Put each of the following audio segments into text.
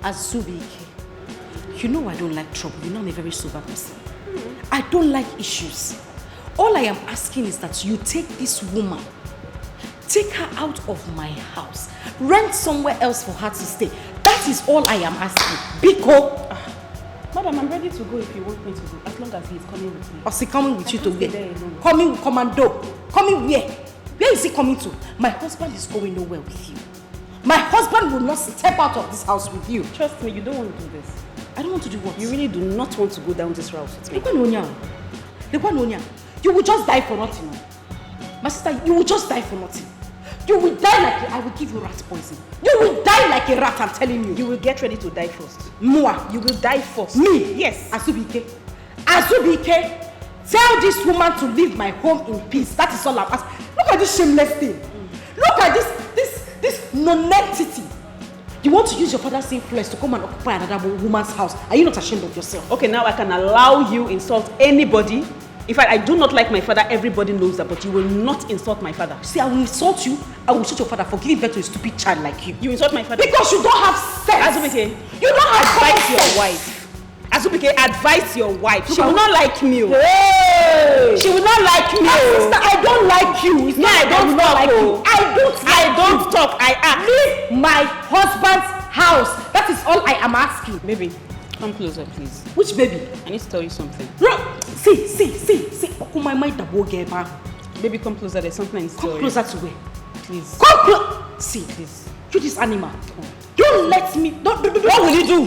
Azubike, you know I don't like trouble. You know I'm a very sober person. I don't like issues. All I am asking is that you take this woman, take her out of my house, rent somewhere else for her to stay. That is all I am asking. Biko. Madam, I'm ready to go if you want me to go, as long as he is coming with me. Or is he coming with you to where? Coming with commando. Coming where? Where is he coming to? My husband is going nowhere with you. My husband will not step out of this house with you. Trust me, you don't want to do this. I don't want to do what? You really do not want to go down this route with me. You will just die for nothing. My sister, you will just die for nothing. You will die like I will give you rat poison. You will die like a rat, I'm telling you. You will get ready to die first. Moi. You will die first. Me? Yes. Azubike. Azubike, tell this woman to leave my home in peace. That is all I'm asking. Look at this shameless thing. Look at this non-entity. You want to use your father's influence to come and occupy another woman's house. Are you not ashamed of yourself? Okay, now I can allow you insult anybody. In fact, I do not like my father. Everybody knows that, but you will not insult my father. See, I will insult you. I will insult your father for giving birth to a stupid child like you. You insult my father? Because you don't have sense. Azubike, you don't have advise your wife. Azubike, advise your wife. She will not like me. Hey! She will not like me. Sister, I don't like you. It's I don't talk. Like you. I don't talk. I act. Leave my husband's house. That is all I am asking. Baby, come closer, please. Which baby? I need to tell you something. See. Oh, my mind, baby, come closer. There's something I need to tell you. Come closer to where? Please. Come closer. See, please. You this animal. Don't let me. Don't. What will you do?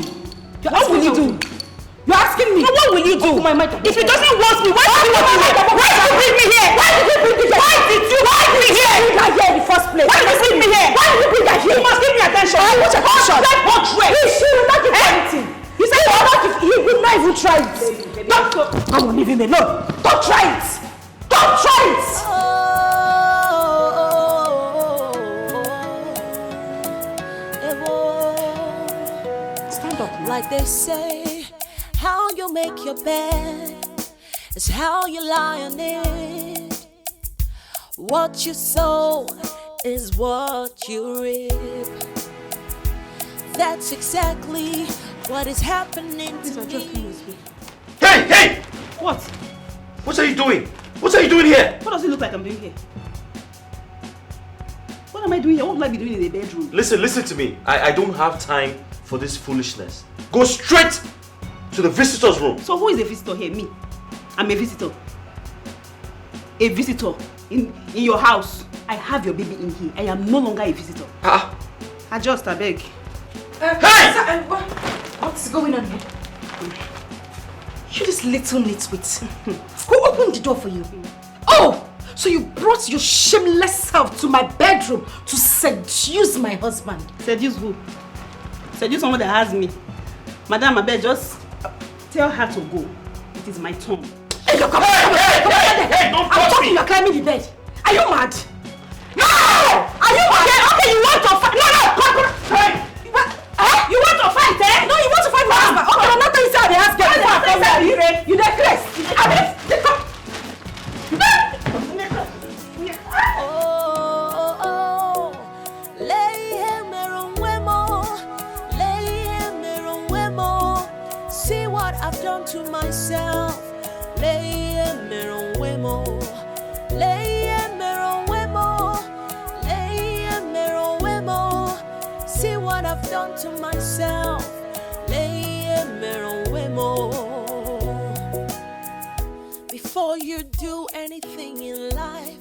What will you do? You're asking me. No, what will you do? Oh, my mind. If it doesn't want me, why did you want me here? Why did you bring me here? Why did you bring me here? Why did you bring me here? You got here in the first place. Why did you bring me here? Why did you bring her here? You must give me attention. I want your attention. What dress? She will not give anything. You said you will not give. He will not even try it. Baby. I will leave him alone. Don't try it. Don't try it. Stand up. Like they say, how you make your bed is how you lie on it. What you sow is what you reap. That's exactly what is happening to me. Hey! What? What are you doing? What are you doing here? What does it look like I'm doing here? What am I doing here? What will I be doing in the bedroom? Listen to me. I don't have time for this foolishness. Go straight to the visitor's room. So who is a visitor here? Me. I'm a visitor. A visitor in your house. I have your baby in here. I am no longer a visitor. Adjust, I beg. Hey! What's going on here? You this little nitwit. Who opened the door for you? Oh! So you brought your shameless self to my bedroom to seduce my husband. Seduce who? Seduce someone that has me. Madam, I beg, just tell her to go. It is my turn. Hey, look, come on, don't I'm touch talking, me. you're climbing the bed. Are you mad? No! Are you mad? Okay, you want to fight? No, come. Hey! You want to fight, eh? No, you want to fight my husband. Okay, I'm not going to say the husband. You necklace. See what I've done to myself. See what I've done to myself. Before you do anything in life,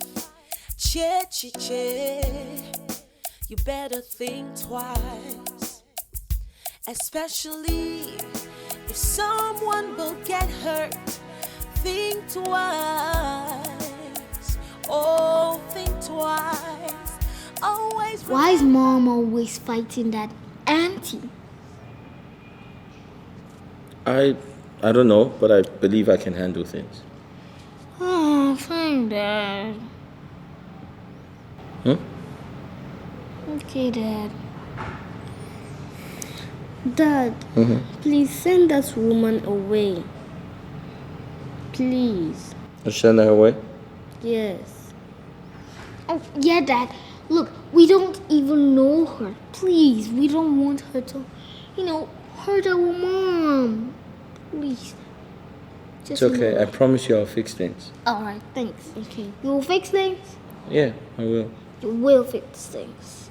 you better think twice. Especially if someone will get hurt, think twice. Oh, think twice. Always. Why is Mom always fighting that auntie? I don't know, but I believe I can handle things. Oh, fine, Dad. Okay, Dad. Dad, please send that woman away. Please. Send her away? Yes. Oh, yeah, Dad. Look, we don't even know her. Please, we don't want her to hurt our mom. Please. It's okay. I promise you I'll fix things. Alright, thanks. Okay. You will fix things? Yeah, I will. You will fix things.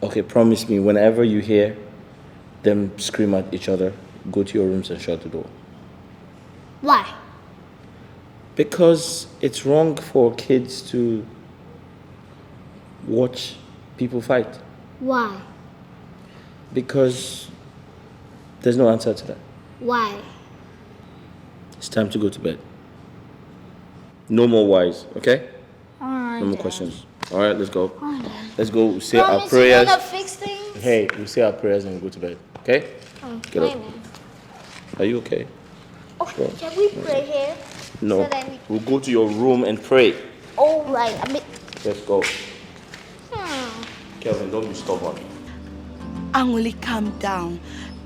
Okay, promise me, whenever you hear them scream at each other, go to your rooms and shut the door. Why? Because it's wrong for kids to watch people fight. Why? Because there's no answer to that. Why? It's time to go to bed. No more whys, okay? Alright. No more questions. Alright, let's go. Alright. Let's go say our Promise prayers. you're gonna fix things? Hey, we'll say our prayers and go to bed, okay? Get up. Are you okay? Okay, shall we pray here? No. So that We'll go to your room and pray. Alright, Let's go. Kelvin, don't be stubborn. Angoli, calm down.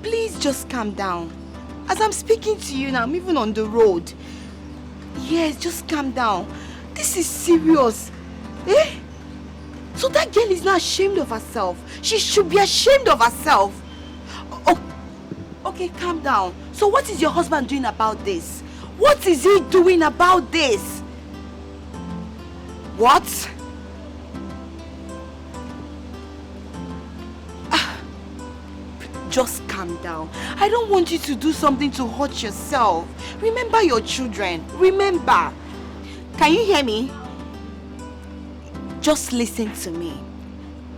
Please just calm down. As I'm speaking to you now, I'm even on the road. Yes, just calm down. This is serious. Eh? So that girl is not ashamed of herself. She should be ashamed of herself. Oh, okay, calm down. So what is your husband doing about this? What is he doing about this? What? Just calm down. I don't want you to do something to hurt yourself. Remember your children. Remember. Can you hear me? Just listen to me.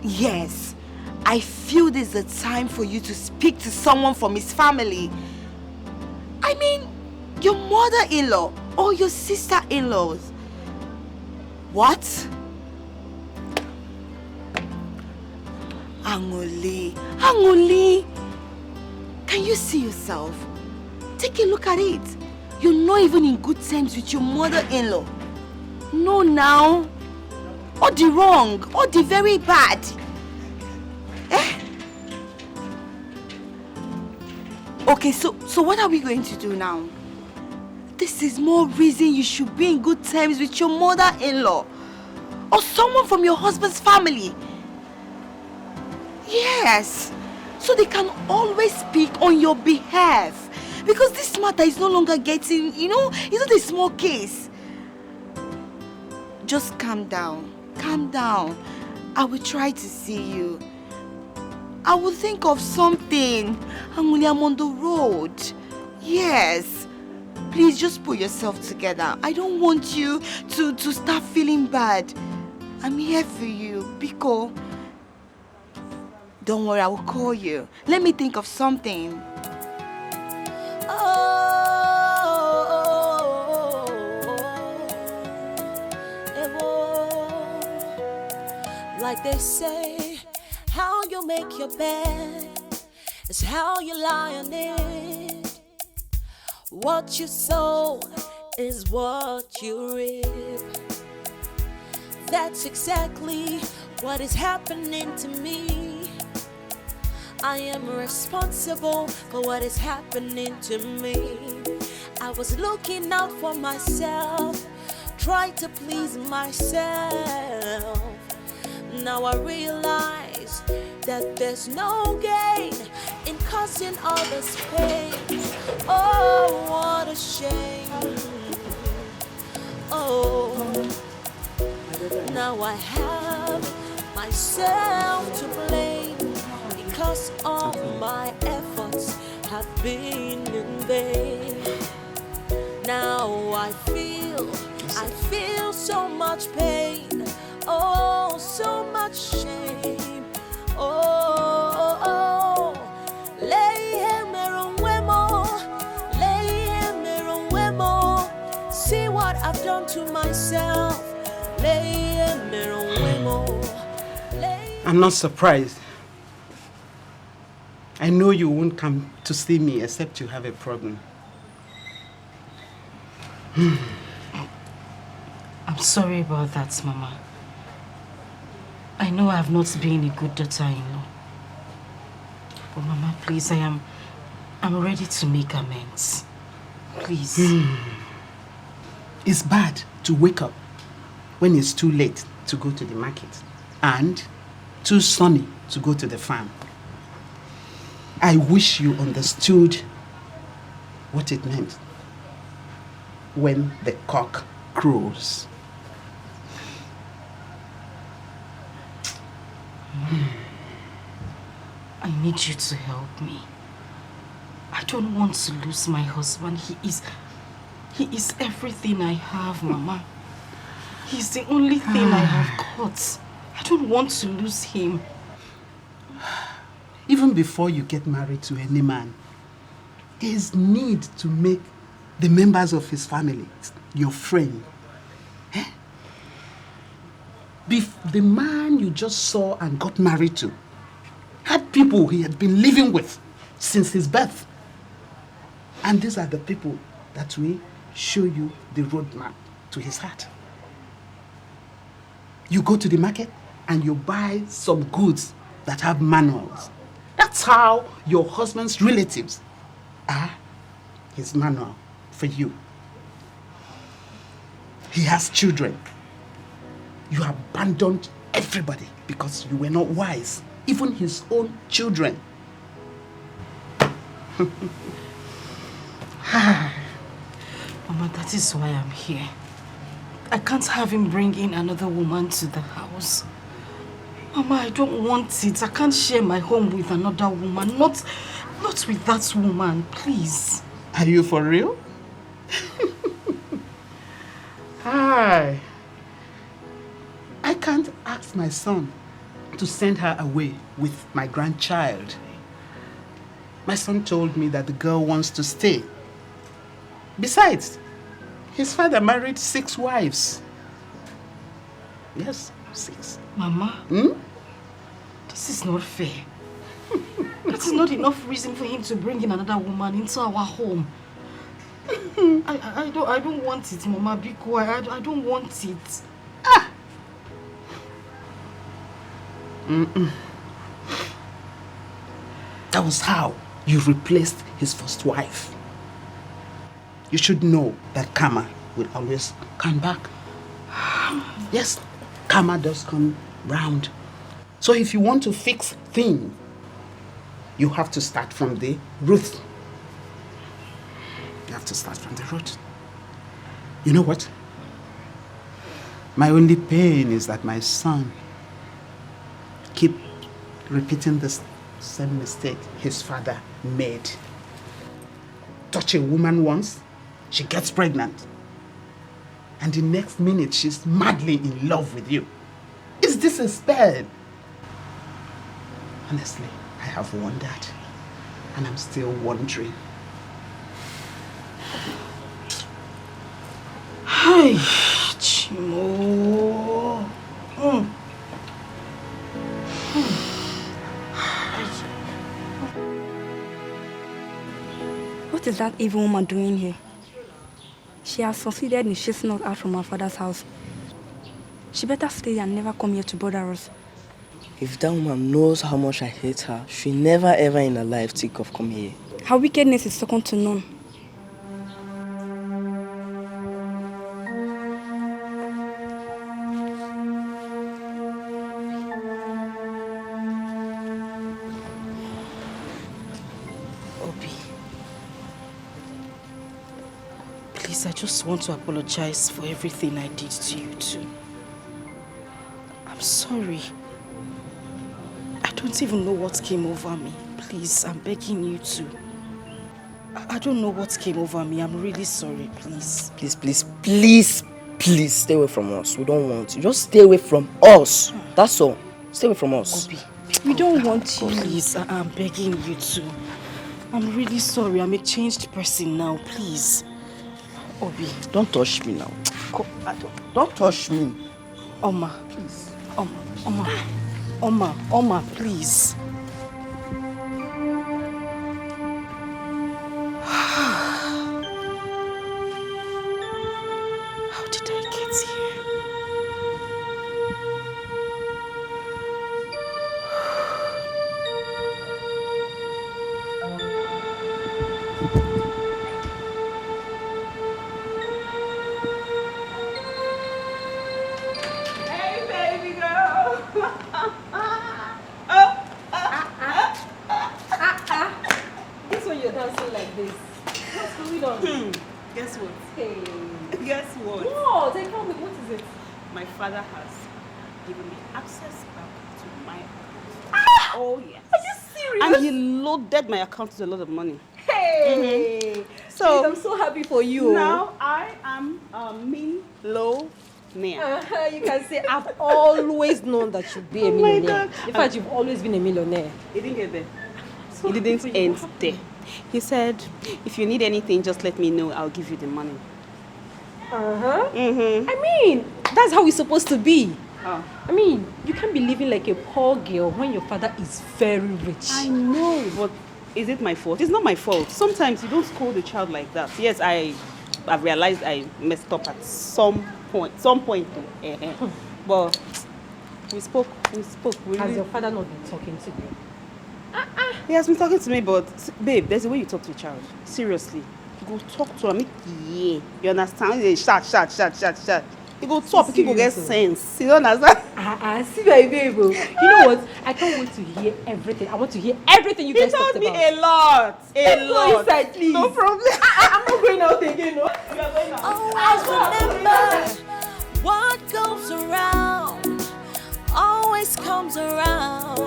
Yes, I feel this is a time for you to speak to someone from his family. I mean, your mother-in-law or your sister-in-laws. What? Angoli, can you see yourself? Take a look at it. You're not even in good terms with your mother-in-law. No, now. Or the wrong, or the very bad. Eh? Okay, so what are we going to do now? This is more reason you should be in good terms with your mother-in-law. Or someone from your husband's family. Yes. So they can always speak on your behalf. Because this matter is no longer getting, it's not a small case. Just calm down. Calm down. I will try to see you. I will think of something. I'm on the road. Yes. Please just put yourself together. I don't want you to start feeling bad. I'm here for you, Biko. Don't worry, I will call you. Let me think of something. Like they say, how you make your bed is how you lie on it. What you sow is what you reap. That's exactly what is happening to me. I am responsible for what is happening to me. I was looking out for myself, trying to please myself. Now I realize that there's no gain in causing others pain. Oh, what a shame. Oh, now I have myself to blame because all my efforts have been in vain. Now I feel so much pain. Oh, so much shame. Oh, see what I've done to myself. I'm not surprised. I know you won't come to see me except you have a problem. I'm sorry about that, Mama. I know I have not been a good daughter-in-law. But Mama, please, I'm ready to make amends. Please. It's bad to wake up when it's too late to go to the market and too sunny to go to the farm. I wish you understood what it meant when the cock crows. I need you to help me. I don't want to lose my husband. He is everything I have, Mama. He's the only thing I have got. I don't want to lose him. Even before you get married to any man, there is need to make the members of his family your friend. The man you just saw and got married to had people he had been living with since his birth. And these are the people that will show you the roadmap to his heart. You go to the market and you buy some goods that have manuals. That's how your husband's relatives are his manual for you. He has children. You abandoned everybody because you were not wise. Even his own children. Mama, that is why I'm here. I can't have him bring in another woman to the house. Mama, I don't want it. I can't share my home with another woman. Not with that woman, please. Are you for real? Hi. I can't ask my son to send her away with my grandchild. My son told me that the girl wants to stay. Besides, his father married 6 wives. Yes, 6. Mama, this is not fair. That is not enough reason for him to bring in another woman into our home. I don't want it, Mama. Be quiet. I don't want it. That was how you replaced his first wife. You should know that karma will always come back. Yes, karma does come round. So if you want to fix things, you have to start from the root. You have to start from the root. You know what? My only pain is that my son keep repeating the same mistake his father made. Touch a woman once, she gets pregnant. And the next minute, she's madly in love with you. Is this a spell? Honestly, I have wondered. And I'm still wondering. Hi, Chimo. What is that evil woman doing here? She has succeeded in chasing us out from our father's house. She better stay and never come here to bother us. If that woman knows how much I hate her, she'll never ever in her life think of coming here. Her wickedness is second to none. I just want to apologize for everything I did to you too. I'm sorry. I don't even know what came over me. Please, I'm begging you to. I don't know what came over me. I'm really sorry, please. Please stay away from us. We don't want you. Just stay away from us. That's all. Stay away from us. Obi, we don't want you. Please, I'm begging you to. I'm really sorry. I'm a changed person now, please. Obi, don't touch me now. Don't touch me. Oma, please. Oma, please. How did I get here? Oh, yes. Are you serious? And he loaded my account with a lot of money. Hey! So, I'm so happy for you. now I am a millionaire. You can say, I've always known that you'd be a millionaire. God. In fact, you've always been a millionaire. He didn't get there. He didn't end there. He said, if you need anything, just let me know. I'll give you the money. I mean, that's how it's supposed to be. Oh. I mean, you can't be living like a poor girl when your father is very rich. I know, but is it my fault? It's not my fault. Sometimes you don't scold a child like that. Yes, I've realized I messed up at some point. But we spoke. Has your father not been talking to you? He has been talking to me, but babe, there's a way you talk to a child. Seriously. You go talk to him. Yeah. You understand? They shout. You go talk, people get sense. You don't understand? See my babe. You know what? I can't wait to hear everything. I want to hear everything you guys talked about. He told me a lot. Let's go inside, please. No problem. I'm not going out again, no? You are going out. Always remember what goes around always comes around.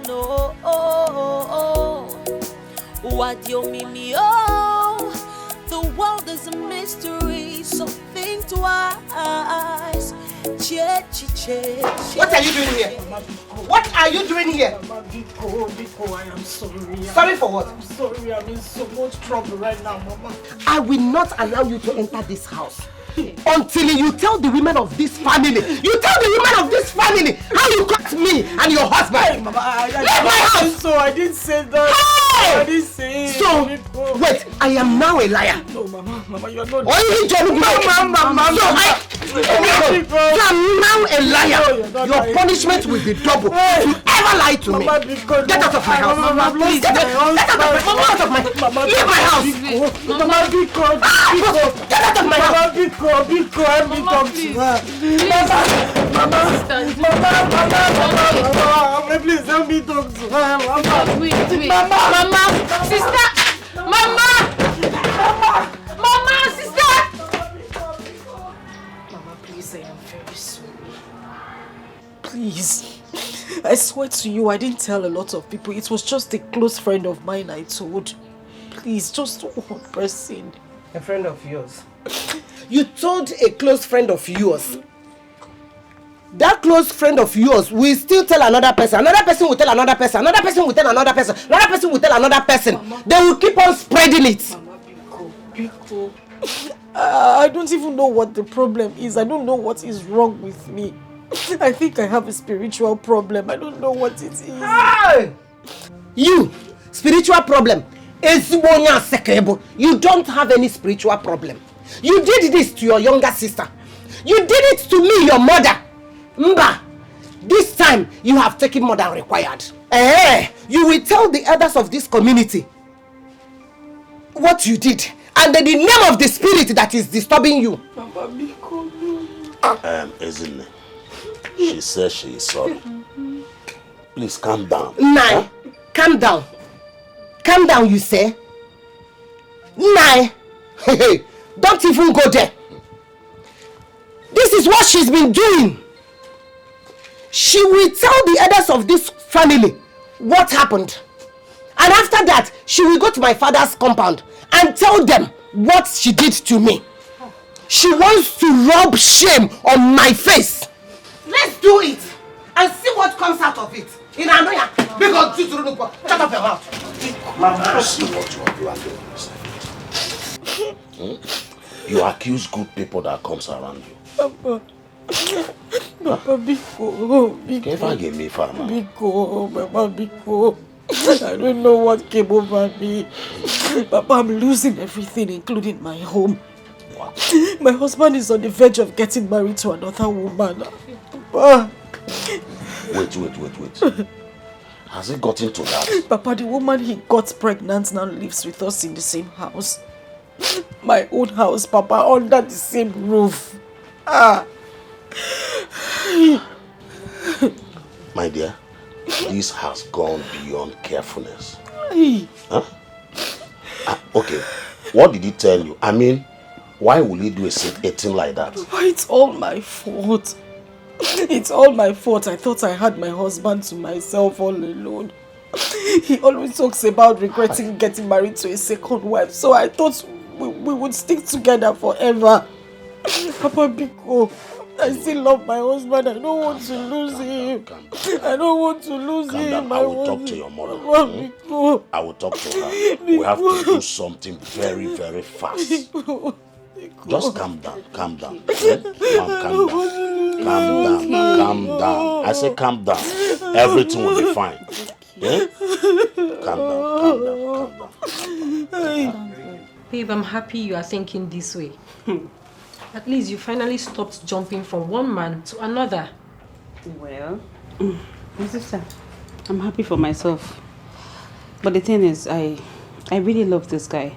Oh, oh, oh, oh. What you mean me? Oh, the world is a mystery, so think twice. What are you doing here? What are you doing here? Mama, Biko, I am sorry. Sorry for what? I'm sorry, I'm in so much trouble right now, Mama. I will not allow you to enter this house until you tell the women of this family. You tell the women of this family how you got me and your husband. Hey, Mama, leave my house. So I didn't say that. Hey! I didn't say it. So wait, I am now a liar. No, Mama, you are not. Mama. So I'm now a liar. Your punishment will be double. If you ever lie to me, get out of my house. Mama, please. Get out of my house. Leave my house. Mama, Biko. Get out of my house. Biko, let me talk to her. Mama, please let me talk to her. Mama, Wait. Mama, Sister! Mama, sister! Mama, please, I am very sorry. please. I swear to you, I didn't tell a lot of people. It was just a close friend of mine I told. Please, just one person. A friend of yours? You told a close friend of yours. That close friend of yours will still tell another person. Another person will tell another person. Another person will tell another person. Another person will tell another person. Mama. They will keep on spreading it. Mama, Biko. I don't even know what the problem is. I don't know what is wrong with me. I think I have a spiritual problem. I don't know what it is. Hey! You, spiritual problem. You don't have any spiritual problem. You did this to your younger sister. You did it to me, your mother. Mba, this time you have taken more than required. You will tell the others of this community what you did and the name of the spirit that is disturbing you. Isn't she says she is sorry. Please calm down. Nai, calm down. Calm down, you say? Nai, don't even go there. This is what she's been doing. She will tell the others of this family what happened. And after that, she will go to my father's compound and tell them what she did to me. She wants to rub shame on my face. Let's do it and see what comes out of it. In Anoya, because shut up your mouth. Mama, see what you are doing. You accuse good people that comes around you. Papa, Biko. Mama, Biko. I don't know what came over me. Papa, I'm losing everything, including my home. What? My husband is on the verge of getting married to another woman. Papa. Wait. Has it gotten to that? Papa, the woman he got pregnant now lives with us in the same house. My own house, Papa, under the same roof. My dear, this has gone beyond carefulness. Huh? Okay, what did he tell you? I mean, why will he do a thing like that? Why, it's all my fault. It's all my fault. I thought I had my husband to myself all alone. He always talks about regretting getting married to a second wife, so I thought we would stick together forever. Papa Biko, I still love my husband. I don't want to lose him. I don't want to lose him. I will talk to your mother. I will talk to her. We have to do something very, very fast. Just calm down. Calm down. Calm down. I say calm down. Everything will be fine. Calm down. Babe, I'm happy you are thinking this way. At least you finally stopped jumping from one man to another. Well, my sister, I'm happy for myself. But the thing is, I really love this guy.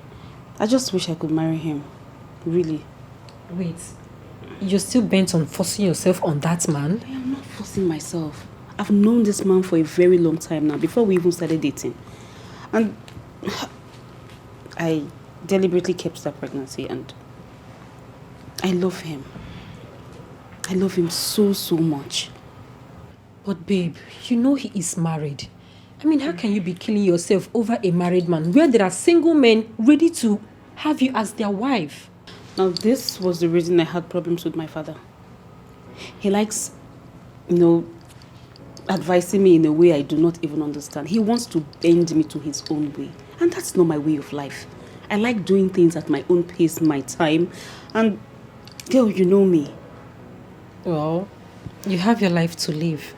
I just wish I could marry him. Really. Wait, you're still bent on forcing yourself on that man? I am not forcing myself. I've known this man for a very long time now, before we even started dating. And I deliberately kept that pregnancy, and I love him. I love him so, so much. But babe, you know he is married. I mean, how can you be killing yourself over a married man where there are single men ready to have you as their wife? Now, this was the reason I had problems with my father. He likes, advising me in a way I do not even understand. He wants to bend me to his own way. And that's not my way of life. I like doing things at my own pace, my time. And, girl, you know me. Well, you have your life to live.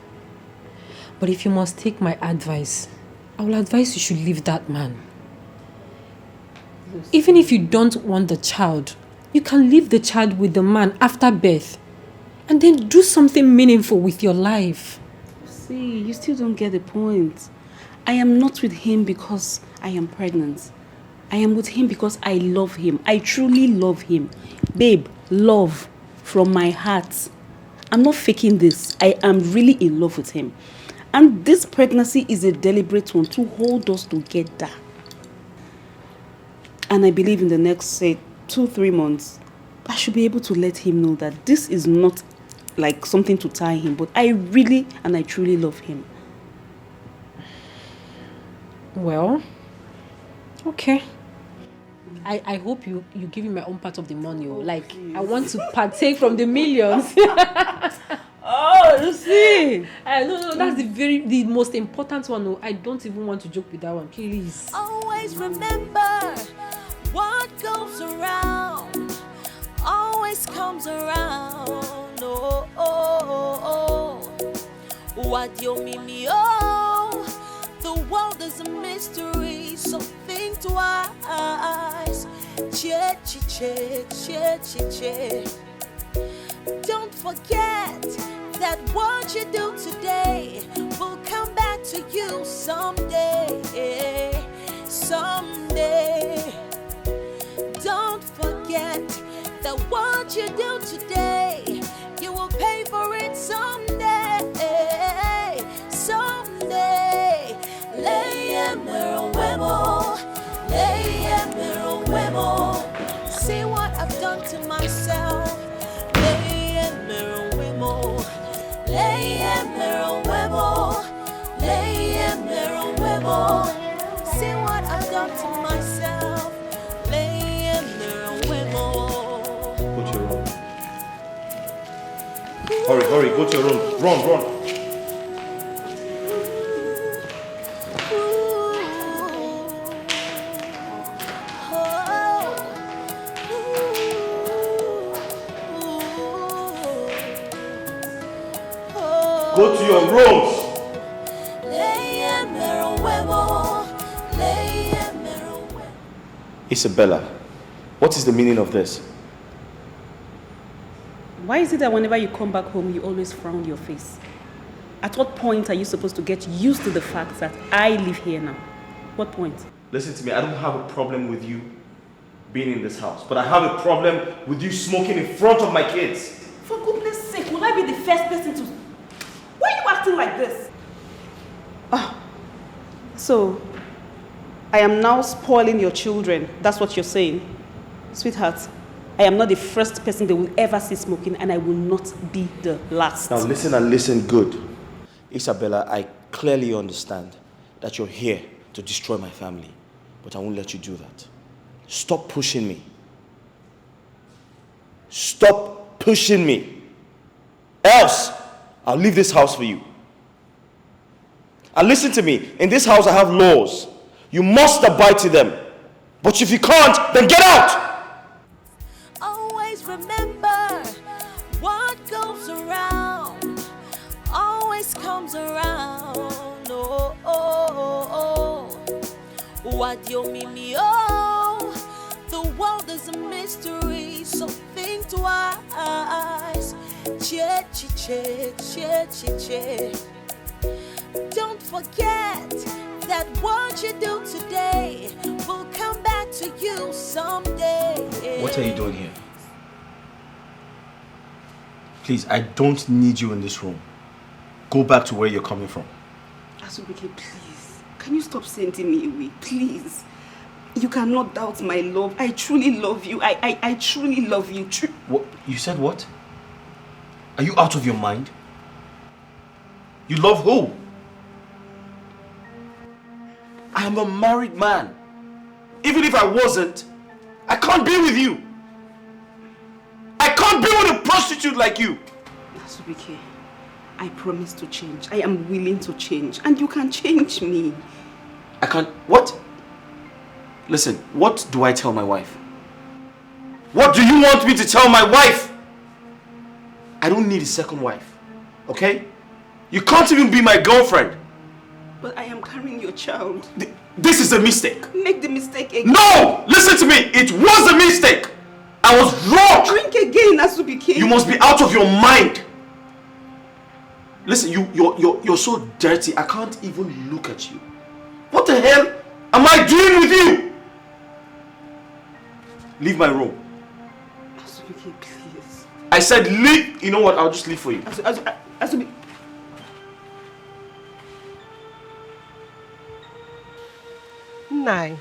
But if you must take my advice, I will advise you should leave that man. Even if you don't want the child, you can leave the child with the man after birth. And then do something meaningful with your life. See, you still don't get the point. I am not with him because I am pregnant. I am with him because I love him. I truly love him. Babe, love from my heart. I'm not faking this. I am really in love with him. And this pregnancy is a deliberate one to hold us together. And I believe in the next, say, 2-3 months, I should be able to let him know that this is not like something to tie him, but I really and I truly love him. Well, okay. I hope you give me my own part of the money. Like, I want to partake from the millions. Oh, you see? No, that's the most important one. No, I don't even want to joke with that one. Please. Always remember what goes around always comes around. What you mean, the world is a mystery, so think twice. Don't forget that what you do today will come back to you someday. Don't forget that what you do today, you will pay for it someday. See what I've done to myself. See what I've done to myself. Go to your room. Hurry, go to your room. Run. Go to your rooms. Isabella, what is the meaning of this? Why is it that whenever you come back home, you always frown your face? At what point are you supposed to get used to the fact that I live here now? What point? Listen to me, I don't have a problem with you being in this house, but I have a problem with you smoking in front of my kids. For goodness sake, will I be the first person to... Why are you acting like this? So, I am now spoiling your children. That's what you're saying. Sweetheart, I am not the first person they will ever see smoking, and I will not be the last. Now listen and listen good. Isabella, I clearly understand that you're here to destroy my family, but I won't let you do that. Stop pushing me. Stop pushing me. Else, I'll leave this house for you. And listen to me, in this house I have laws. You must abide to them. But if you can't, then get out! Always remember what goes around always comes around. Oh, oh, oh, oh. What you mean me? Oh, the world is a mystery, so think twice. Che, che, che, che, che, che. Don't forget that what you do today will come back to you someday. What are you doing here? Please, I don't need you in this room. Go back to where you're coming from. Asubike, please. Can you stop sending me away? Please. You cannot doubt my love. I truly love you. I truly love you. What? You said what? Are you out of your mind? You love who? I am a married man. Even if I wasn't, I can't be with you. I can't be with a prostitute like you. Asubike, I promise to change. I am willing to change. And you can change me. I can't... What? Listen, what do I tell my wife? What do you want me to tell my wife? I don't need a second wife. Okay? You can't even be my girlfriend. But I am carrying your child. This is a mistake. Make the mistake again. No! Listen to me. It was a mistake. I was wrong. Drink again, Asubike. You must be out of your mind. Listen, you're so dirty. I can't even look at you. What the hell am I doing with you? Leave my room. Asubike, please. I said leave. You know what? I'll just leave for you. Asubike. Nai,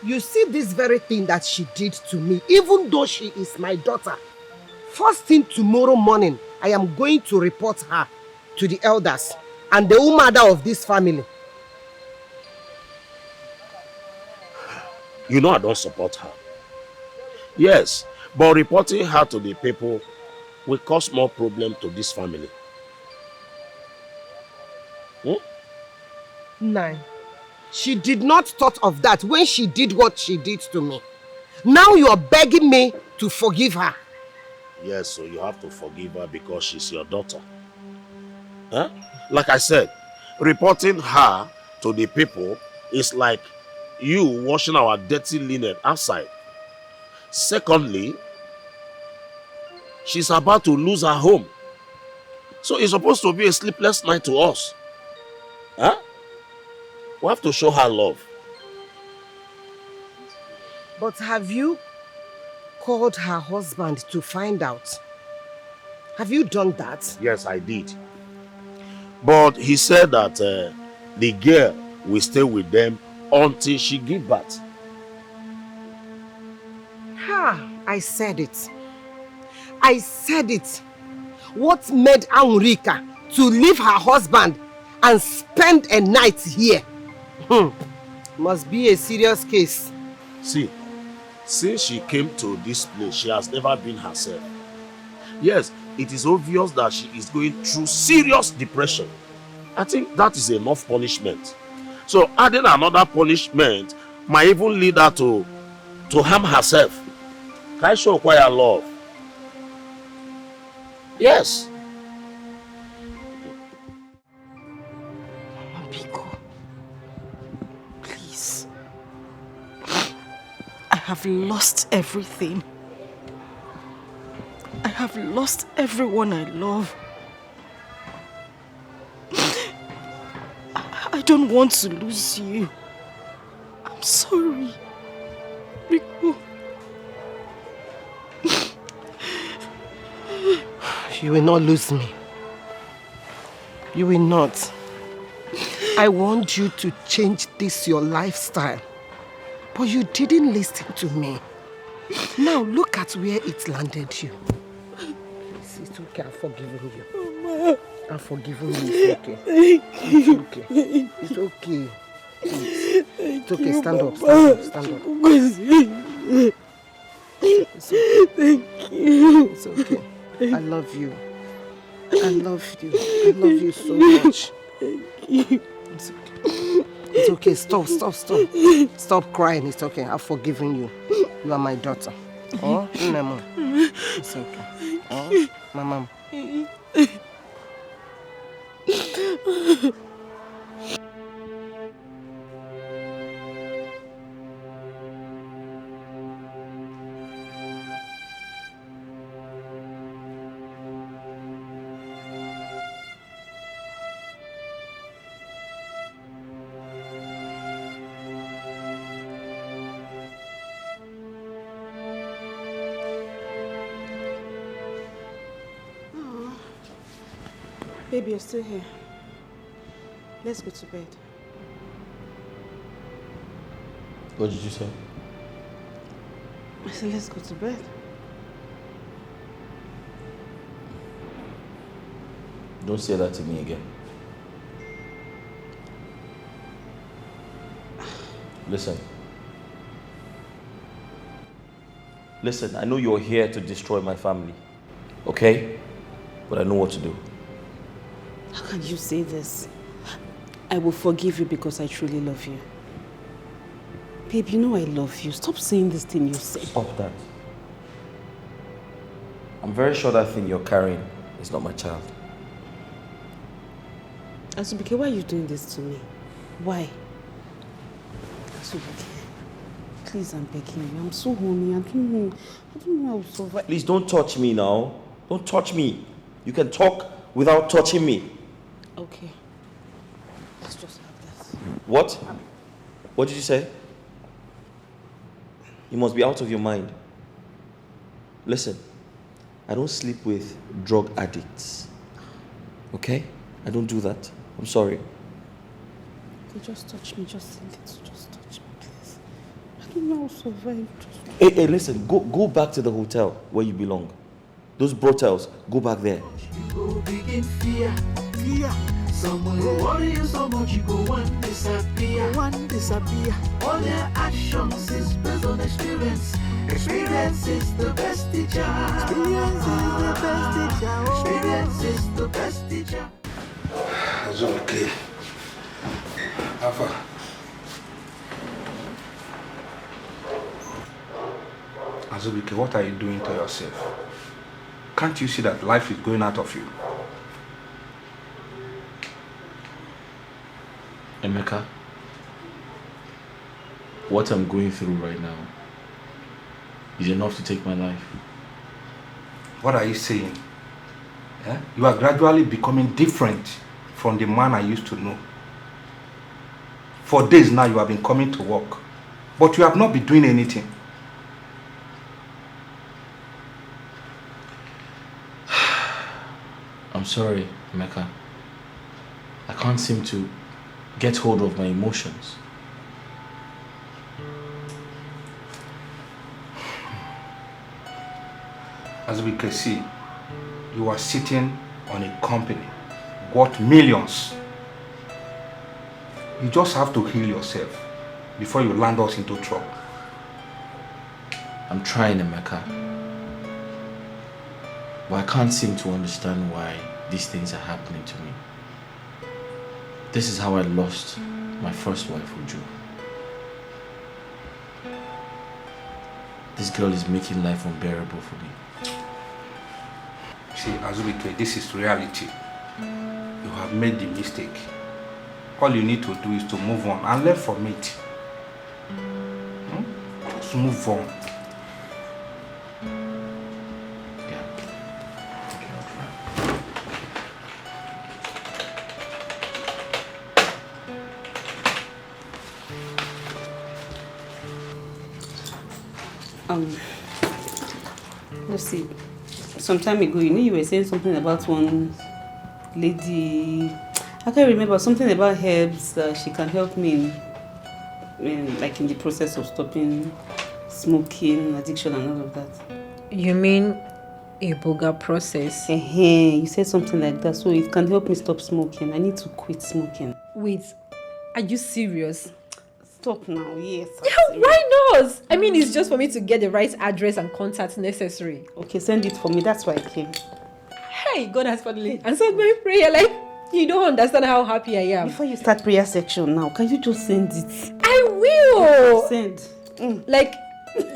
you see this very thing that she did to me, even though she is my daughter. First thing tomorrow morning, I am going to report her to the elders and the umada of this family. You know I don't support her. Yes, but reporting her to the people will cause more problem to this family. Nai, she did not thought of that when she did what she did to me. Now you are begging me to forgive her. Yes, so you have to forgive her because she's your daughter. Huh? Like I said, reporting her to the people is like you washing our dirty linen outside. Secondly, she's about to lose her home. So it's supposed to be a sleepless night to us. Huh? We have to show her love. But have you called her husband to find out? Have you done that? Yes, I did. But he said that the girl will stay with them until she gives birth. Ha! I said it. I said it. What made Anurika to leave her husband and spend a night here? Must be a serious case. See, since she came to this place, she has never been herself. Yes, it is obvious that she is going through serious depression. I think that is enough punishment. So adding another punishment might even lead her to harm herself. Can I show quiet love? Yes. I have lost everything. I have lost everyone I love. I don't want to lose you. I'm sorry, Rico. You will not lose me. You will not. I want you to change this your lifestyle. But you didn't listen to me. Now look at where it landed you. It's okay, I've forgiven you. Mama. I've forgiven you, it's okay. It's okay. It's okay. It's okay, stand up, stand up. It's okay. Thank you. It's okay. I love you. I love you. I love you so much. Thank you. It's okay. It's okay. Stop. Stop crying. It's okay. I've forgiven you. You are my daughter. Oh, Nemo. It's okay. Oh, my mom. Baby, you're still here. Let's go to bed. What did you say? I said, let's go to bed. Don't say that to me again. Listen. Listen, I know you're here to destroy my family. Okay? But I know what to do. How can you say this? I will forgive you because I truly love you. Babe, you know I love you. Stop saying this thing you say. Stop that. I'm very sure that thing you're carrying is not my child. Asubike, why are you doing this to me? Why? Asubike, please, I'm begging you. I'm so horny. I don't know how to survive. Please don't touch me now. Don't touch me. You can talk without touching me. Okay. Let's just have this. What? What did you say? You must be out of your mind. Listen, I don't sleep with drug addicts. Okay? I don't do that. I'm sorry. Okay, just touch me. Just think it. Just touch me, please. I don't know how to survive. Hey, listen. Go back to the hotel where you belong. Those brotels, go back there. You go big in fear. Someone will worry you so much you go one disappear. All their actions is based on experience. Experience is the best teacher. Experience is the best teacher. It's okay. Alpha. Azubike, what are you doing to yourself? Can't you see that life is going out of you? Emeka, what I'm going through right now is enough to take my life. What are you saying? Yeah? You are gradually becoming different from the man I used to know. For days now you have been coming to work, but you have not been doing anything. I'm sorry, Emeka. I can't seem to get hold of my emotions. As we can see, you are sitting on a company worth millions. You just have to heal yourself before you land us into trouble. I'm trying, Emeka. But I can't seem to understand why these things are happening to me. This is how I lost my first wife, Uju. This girl is making life unbearable for me. See, Azubike, this is reality. You have made the mistake. All you need to do is to move on and learn from it. Just move on. Let's see. Some time ago, you were saying something about one lady. I can't remember, something about herbs that she can help me in the process of stopping smoking, addiction and all of that. You mean a boga process? You said something like that, so it can help me stop smoking. I need to quit smoking. Wait, are you serious? Stop now, yes. Yeah, why not? I mean, it's just for me to get the right address and contacts necessary. Okay, send it for me. That's why I came. Hey, God has finally answered my prayer. Like, you don't understand how happy I am. Before you start prayer section now, can you just send it? I will. Send. Like,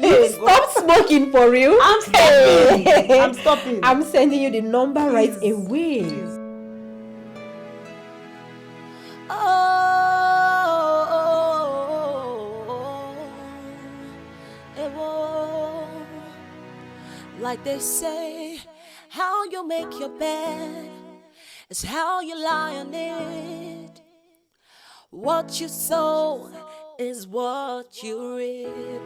you stop smoking for real? I'm stopping. I'm stopping. I'm sending you the number right away. Like they say, how you make your bed is how you lie on it. What you sow is what you reap.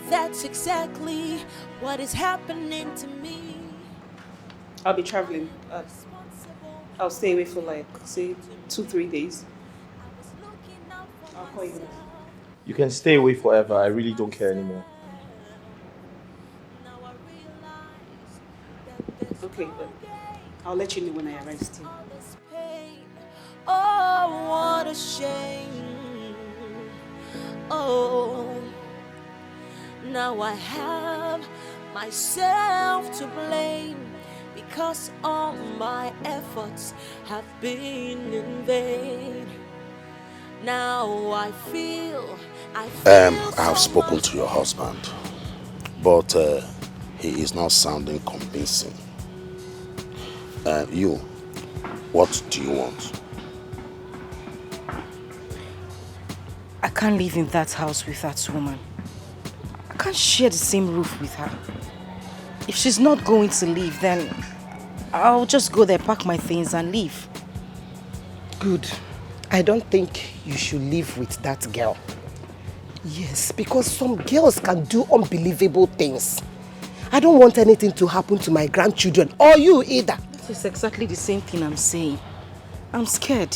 That's exactly what is happening to me. I'll be traveling. I'll stay away for like, say, 2-3 days. I'll call you. You can stay away forever. I really don't care anymore. Okay, but I'll let you know when I arrive still. Oh, what a shame. Oh, now I have myself to blame because all my efforts have been in vain. Now I feel I have spoken to your husband, but he is not sounding convincing. You, what do you want? I can't live in that house with that woman. I can't share the same roof with her. If she's not going to leave, then I'll just go there, pack my things and leave. Good. I don't think you should live with that girl. Yes, because some girls can do unbelievable things. I don't want anything to happen to my grandchildren or you either. It's exactly the same thing I'm saying. I'm scared.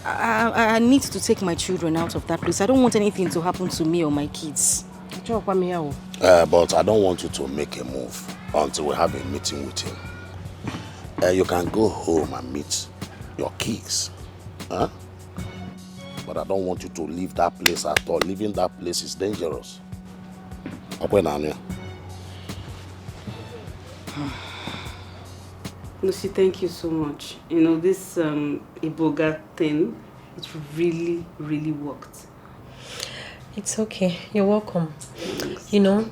I need to take my children out of that place. I don't want anything to happen to me or my kids. But I don't want you to make a move until we have a meeting with him. You can go home and meet your kids. Huh? But I don't want you to leave that place at all. Leaving that place is dangerous. Lucy, thank you so much. You know, this Iboga thing, it really, really worked. It's okay. You're welcome. You know,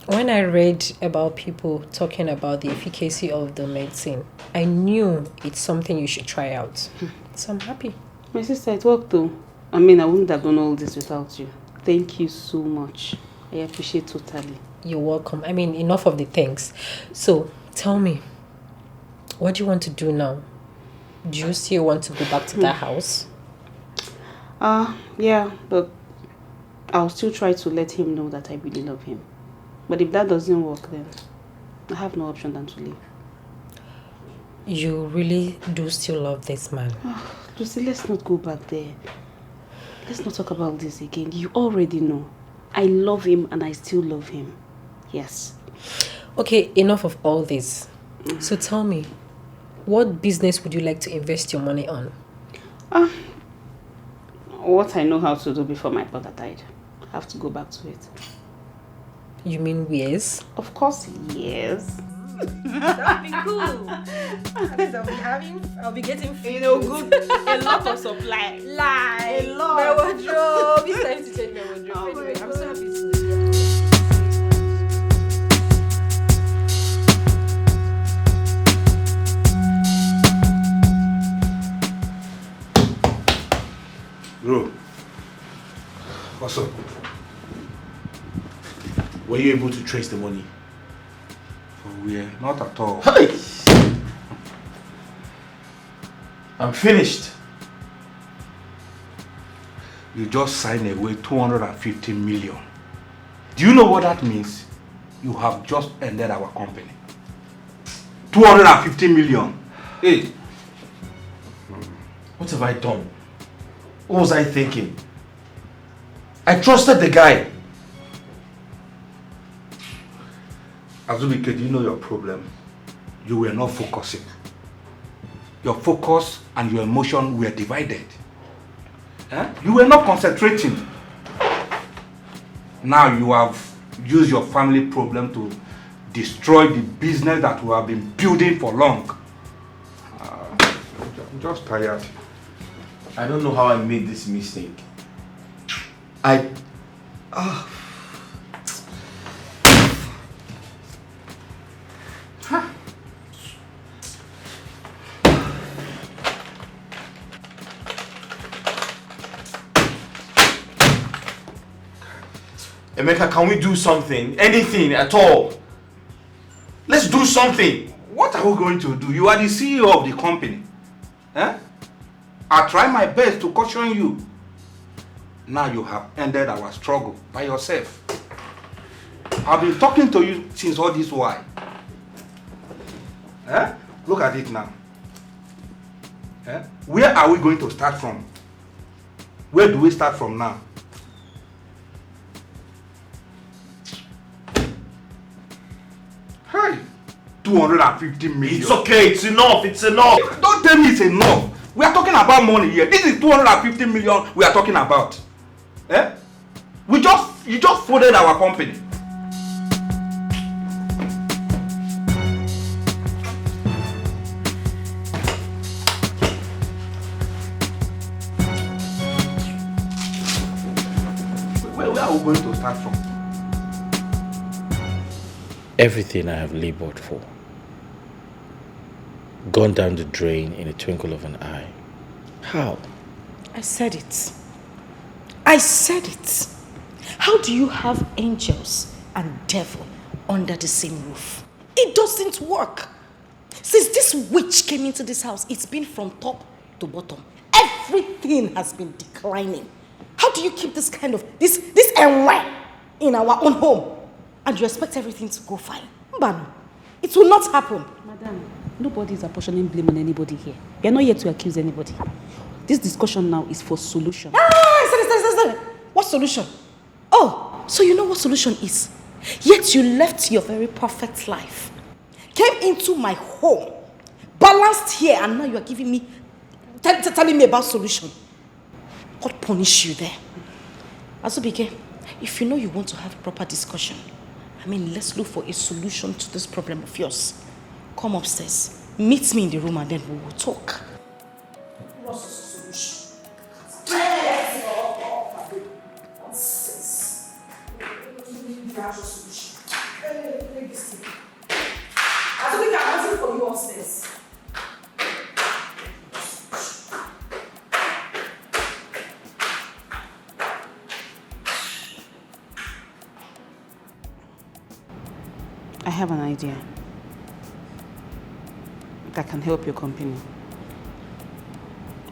when I read about people talking about the efficacy of the medicine, I knew it's something you should try out. So I'm happy. My sister, it worked though. I mean, I wouldn't have done all this without you. Thank you so much. I appreciate totally. You're welcome. I mean, enough of the thanks. So, tell me, what do you want to do now? Do you still want to go back to that house? Yeah, but I'll still try to let him know that I really love him. But if that doesn't work, then I have no option than to leave. You really do still love this man? Lucy, let's not go back there. Let's not talk about this again. You already know. I love him and I still love him. Yes. Okay, enough of all this. So tell me, what business would you like to invest your money on? What I know how to do before my brother died. I have to go back to it. You mean yes? Of course, yes. That'd be cool. At least I'll be getting food. You know, good. A lot of supply. Like, a lot. My wardrobe. It's time to change my wardrobe. Anyway, I'm so happy to see you. Bro, what's up? Were you able to trace the money? For where? Not at all. Hey! I'm finished. You just signed away 250 million. Do you know what that means? You have just ended our company. 250 million. Hey! What have I done? What was I thinking? I trusted the guy. Azubike, do you know your problem? You were not focusing. Your focus and your emotion were divided. You were not concentrating. Now you have used your family problem to destroy the business that we have been building for long. I'm just tired. I don't know how I made this mistake. Emeka, can we do something? Anything at all? Let's do something. What are we going to do? You are the CEO of the company. I try my best to caution you. Now you have ended our struggle by yourself. I've been talking to you since all this while. Look at it now. Where are we going to start from? Where do we start from now? Hey, 250 million. It's okay, it's enough, it's enough. Don't tell me it's enough. We are talking about money here. This is 250 million we are talking about. You just folded our company. Where are we going to start from? Everything I have labored for, gone down the drain in a twinkle of an eye. How? I said it. I said it. How do you have angels and devil under the same roof? It doesn't work. Since this witch came into this house, it's been from top to bottom. Everything has been declining. How do you keep this kind of, this NY in our own home? And you expect everything to go fine? Mbano, it will not happen. Madam, nobody is apportioning blame on anybody here. We are not here to accuse anybody. This discussion now is for solution. What solution? Oh, so you know what solution is? Yet you left your very perfect life, came into my home, balanced here, and now you are giving me, telling me about solution. God punish you there. Azubike, if you know you want to have a proper discussion, let's look for a solution to this problem of yours. Come upstairs, meet me in the room, and then we will talk. What's the solution? I'm for you upstairs. I have an idea that can help your company.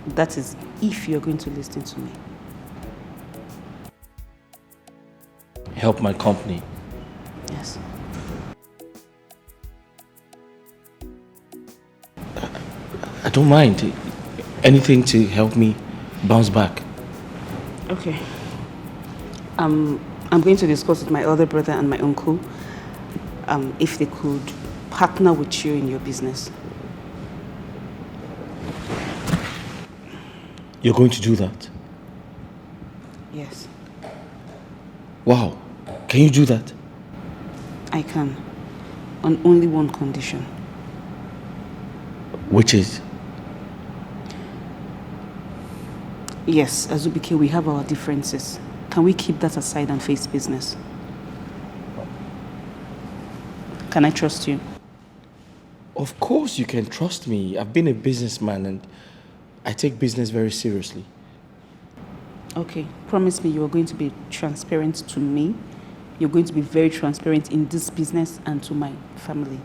That is, if you're going to listen to me. Help my company? Yes. I don't mind. Anything to help me bounce back. Okay. I'm going to discuss with my elder brother and my uncle if they could partner with you in your business. You're going to do that? Yes. Wow. Can you do that? I can. On only one condition. Which is? Yes, Azubike, we have our differences. Can we keep that aside and face business? Can I trust you? Of course you can trust me. I've been a businessman and I take business very seriously. Okay, promise me you are going to be transparent to me. You're going to be very transparent in this business and to my family.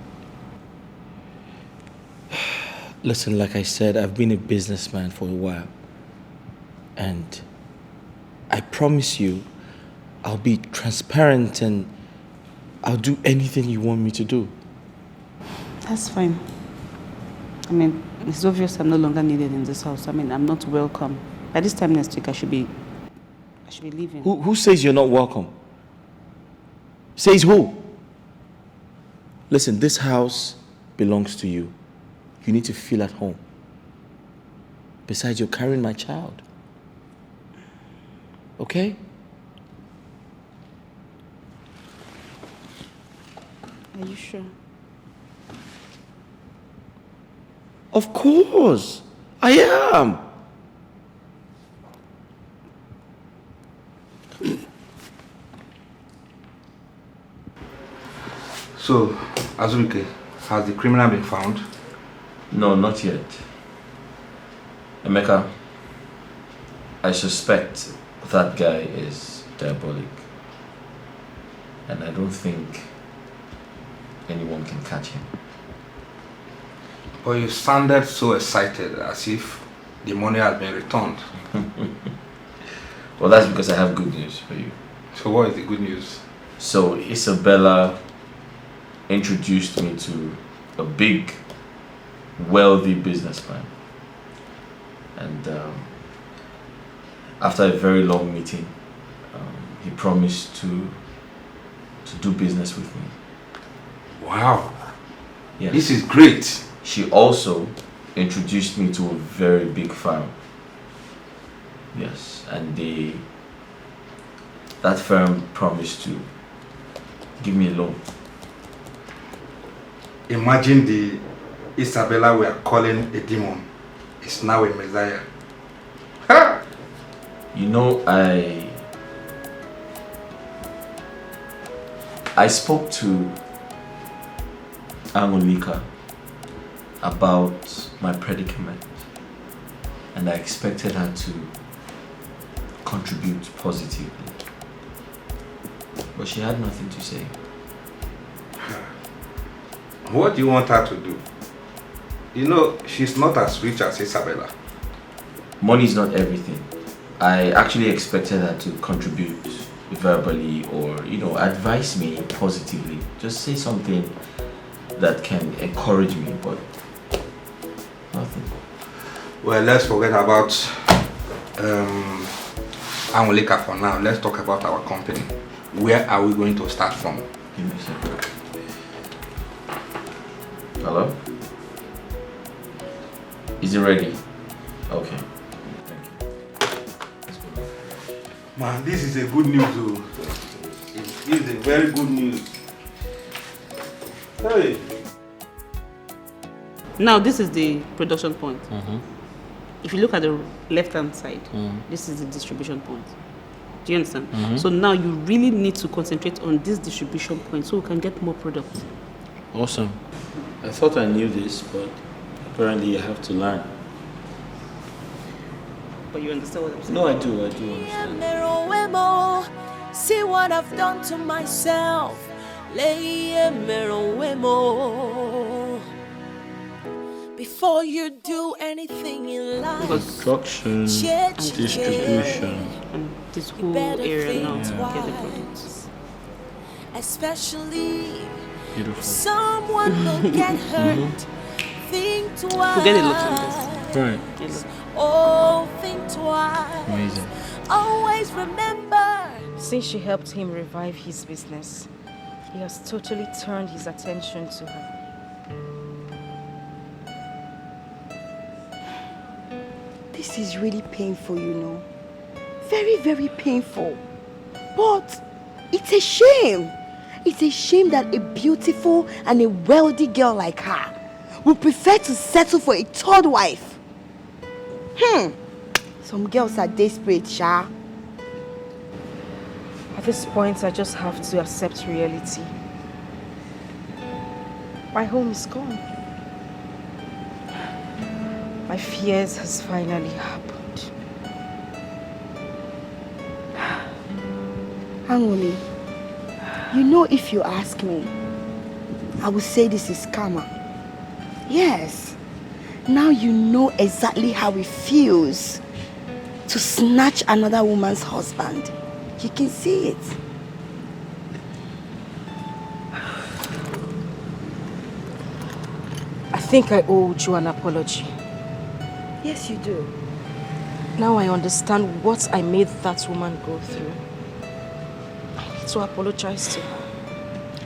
Listen, like I said, I've been a businessman for a while. And I promise you, I'll be transparent and I'll do anything you want me to do. That's fine. It's obvious I'm no longer needed in this house. I'm not welcome. By this time next week, I should be leaving. Who says you're not welcome? Says who? Listen, this house belongs to you. You need to feel at home. Besides, you're carrying my child. Okay? Are you sure? Of course, I am. So, Azuke, has the criminal been found? No, not yet. Emeka, I suspect that guy is diabolic. And I don't think anyone can catch him. But you sounded so excited, as if the money has been returned. Well, that's because I have good news for you. So what is the good news? So Isabella introduced me to a big, wealthy businessman. And after a very long meeting, he promised to do business with me. Wow. Yes. This is great. She also introduced me to a very big firm. Yes, and that firm promised to give me a loan. Imagine the Isabella we are calling a demon is now a messiah. Ha! You know, I spoke to Angolika about my predicament, and I expected her to contribute positively, but she had nothing to say. What do you want her to do? You know, she's not as rich as Isabella. Money is not everything. I actually expected her to contribute verbally or, you know, advise me positively. Just say something that can encourage me, but nothing. Well, let's forget about Angolika for now. Let's talk about our company. Where are we going to start from? Give me a second. Hello? Is it ready? Okay. Man, this is a good news though. This is a very good news. Hey. Now this is the production point. If you look at the left hand side, this is the distribution point. Do you understand? So now you really need to concentrate on this distribution point so we can get more products. Awesome. I thought I knew this, but apparently I have to learn. But you understand what I'm saying? No, I do understand. See what I've done to myself. Before you do anything in life, Construction, distribution. And this whole area now get the products. Especially Beautiful. someone will get hurt. Think twice. Forget a lot on this. Right. Oh, think twice. Amazing. Always remember. Since she helped him revive his business, he has totally turned his attention to her. This is really painful, you know. Very, very painful. But it's a shame. It's a shame that a beautiful and a wealthy girl like her would prefer to settle for a third wife. Some girls are desperate, Sha. At this point, I just have to accept reality. My home is gone. My fears has finally happened. Angoli, you know, if you ask me, I would say this is karma. Yes. Now you know exactly how it feels to snatch another woman's husband. You can see it. I think I owe you an apology. Yes, you do. Now I understand what I made that woman go through. I need to apologize to her.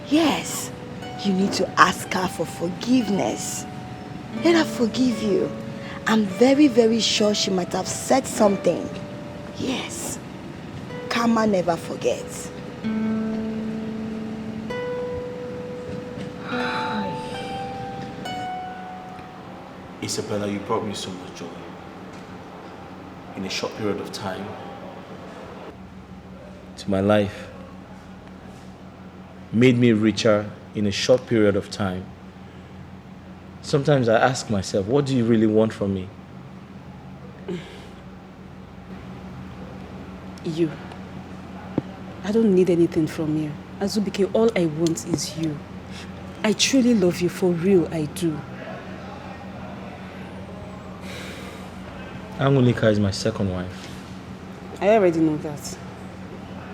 Yes, You need to ask her for forgiveness. Let her forgive you. I'm very, very sure she might have said something. Yes. Karma never forgets. Isabella, you brought me so much joy in a short period of time to my life. Made me richer in a short period of time. Sometimes I ask myself, what do you really want from me? You. I don't need anything from you. Azubike, all I want is you. I truly love you, for real, I do. Angulika is my second wife. I already know that.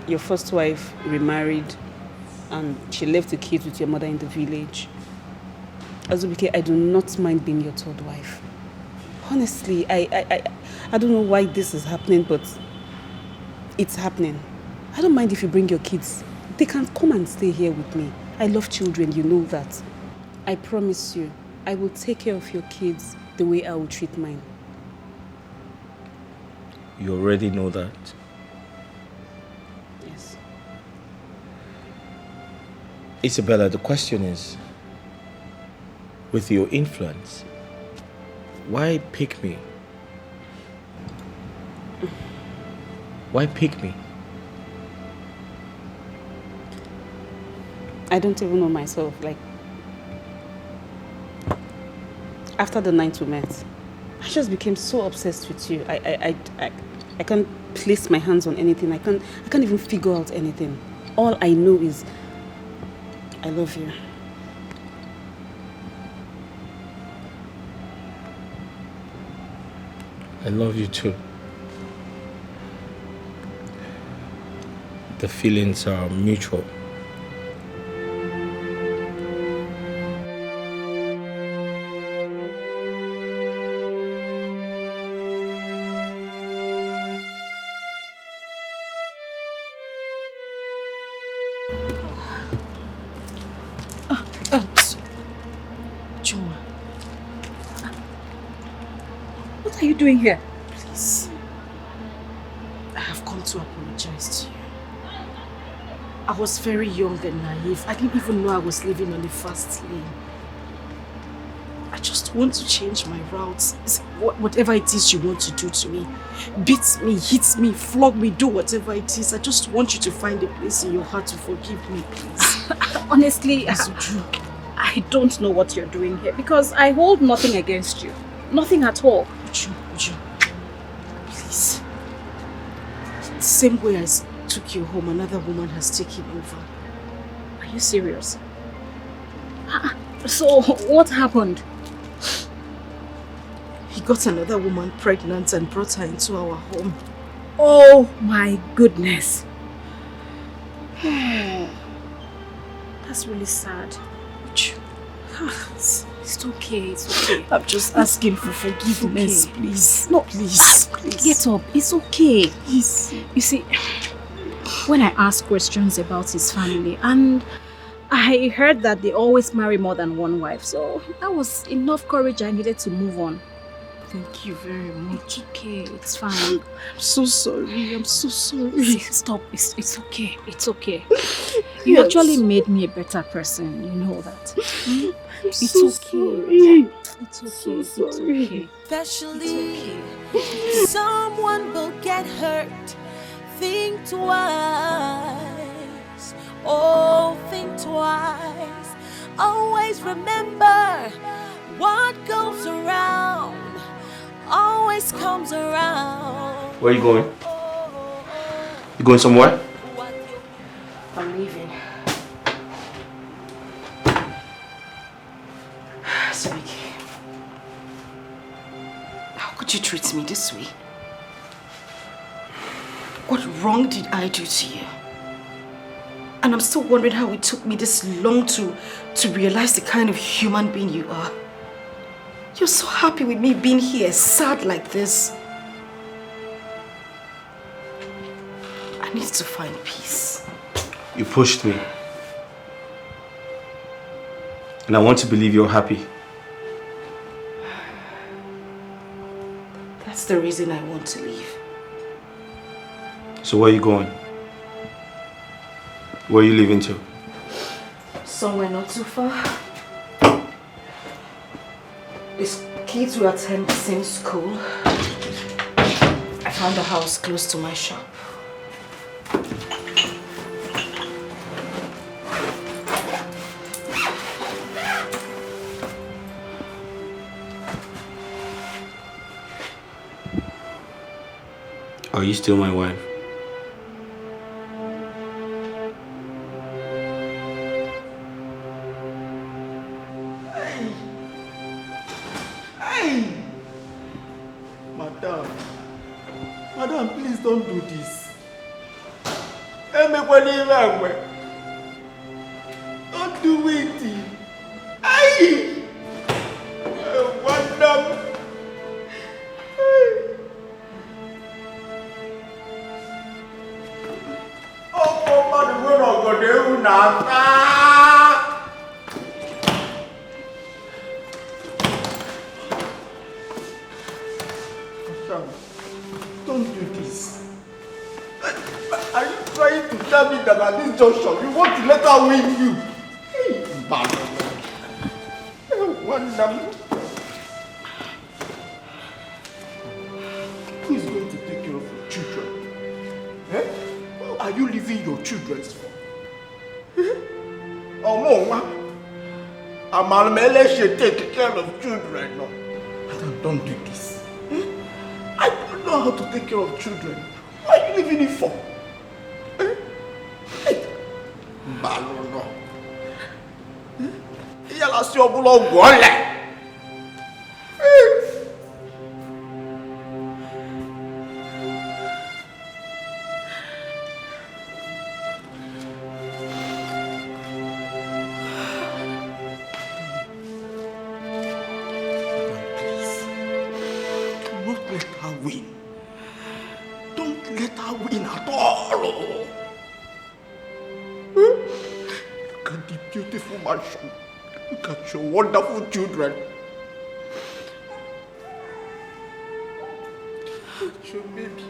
Your first wife remarried and she left the kids with your mother in the village. Azubike, I do not mind being your third wife. Honestly, I don't know why this is happening, but it's happening. I don't mind if you bring your kids. They can come and stay here with me. I love children, you know that. I promise you, I will take care of your kids the way I will treat mine. You already know that. Yes. Isabella, the question is, with your influence, why pick me? Why pick me? I don't even know myself. Like, after the night we met, I just became so obsessed with you. I can't place my hands on anything. I can't even figure out anything. All I know is I love you. I love you too. The feelings are mutual. Chuma. What are you doing here? Please. I have come to apologize to you. I was very young and naive. I didn't even know I was living on the fast lane. I just want to change my routes. Whatever it is you want to do to me. Beat me, hit me, flog me, do whatever it is. I just want you to find a place in your heart to forgive me, please. Honestly, I don't know what you're doing here because I hold nothing against you. Nothing at all. Uju, please. The same way I took you home, another woman has taken over. Are you serious? So, what happened? He got another woman pregnant and brought her into our home. Oh my goodness. That's really sad. It's okay, it's okay. I'm just asking for forgiveness, okay. Please. No, please. Get up, it's okay. Please. You see, when I asked questions about his family, and I heard that they always marry more than one wife, so that was enough courage I needed to move on. Thank you very much. It's okay, it's fine. I'm so sorry, I'm so sorry. Stop, it's okay, it's okay. You actually made me a better person, you know that. It's so okay. It's okay, so it's sorry. okay. Especially someone will get hurt. Think twice. Oh, think twice. Always remember what goes around always comes around. Where are you going? You going somewhere? I'm leaving. Sabiki, how could you treat me this way? What wrong did I do to you? And I'm still wondering how it took me this long to realize the kind of human being you are. You're so happy with me being here, sad like this. I need to find peace. You pushed me. And I want to believe you're happy. That's the reason I want to leave. So where are you going? Where are you leaving to? Somewhere not too far. These kids will attend the same school. I found a house close to my shop. Are you still my wife? Madam, please don't do this. Don't do it. Aye! Madam! Oh, man, we're not going to do nothing. Don't do this. Are you trying to tell me that at this junction you want to let her win you? Hey, man. Who is going to take care of your children? Eh? Who are you leaving your children for? Amalmele should take care of children. No. Madam, don't do this. I don't know how to take care of children. Why are you leaving it for? Balono. Yala si obulo gwole. Look at your wonderful children. Your baby.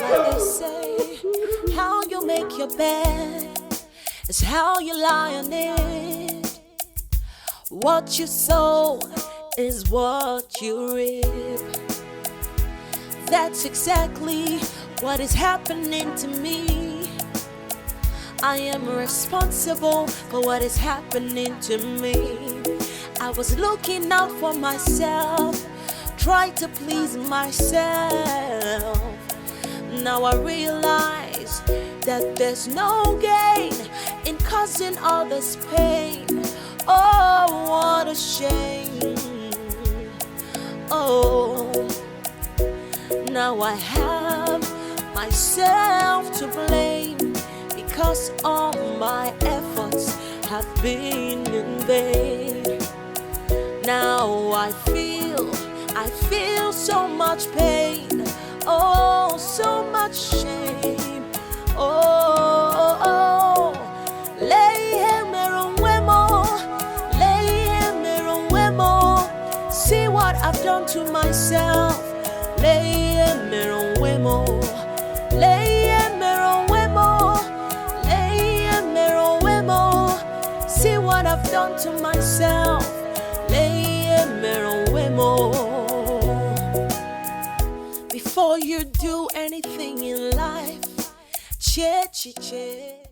They say how you make your bed is how you lie on it. What you sow is what you reap. That's exactly what is happening to me. I am responsible for what is happening to me. I was looking out for myself, trying to please myself. Now I realize that there's no gain in causing others pain. Oh, what a shame. Oh, now I have myself to blame because all my efforts have been in vain. Now I feel so much pain. Oh, so much shame. Oh, see what I've done to myself. See what I've done to myself. Before you do anything in life, che.